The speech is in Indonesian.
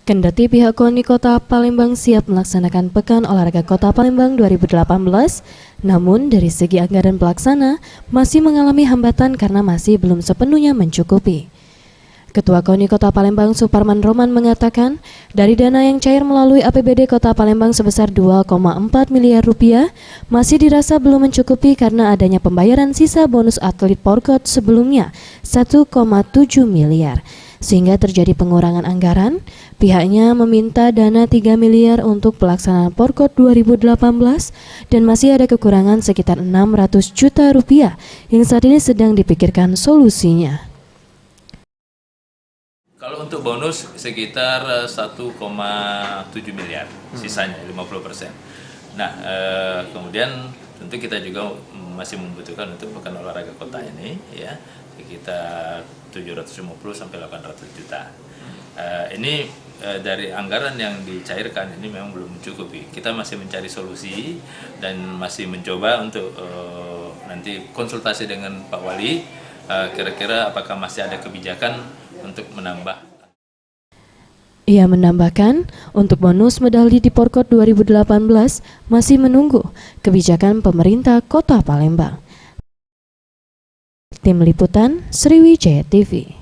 Kendati pihak KONI Kota Palembang siap melaksanakan Pekan Olahraga Kota Palembang 2018, namun dari segi anggaran pelaksana masih mengalami hambatan karena masih belum sepenuhnya mencukupi. Ketua KONI Kota Palembang Suparman Roman mengatakan, dari dana yang cair melalui APBD Kota Palembang sebesar 2,4 miliar rupiah masih dirasa belum mencukupi karena adanya pembayaran sisa bonus atlet Porkot sebelumnya 1,7 miliar. Sehingga terjadi pengurangan anggaran, pihaknya meminta dana 3 miliar untuk pelaksanaan Porkot 2018 dan masih ada kekurangan sekitar 600 juta rupiah yang saat ini sedang dipikirkan solusinya. Kalau untuk bonus sekitar 1,7 miliar, sisanya 50%. Nah, kemudian tentu kita juga masih membutuhkan untuk Pekan Olahraga Kota ini ya sekitar 750 sampai 800 juta. Ini dari anggaran yang dicairkan ini memang belum mencukupi. Kita masih mencari solusi dan masih mencoba untuk nanti konsultasi dengan Pak Wali, kira-kira apakah masih ada kebijakan untuk menambah. Ia menambahkan, untuk bonus medali di Porkot 2018 masih menunggu kebijakan pemerintah Kota Palembang. Tim Liputan Sriwijaya TV.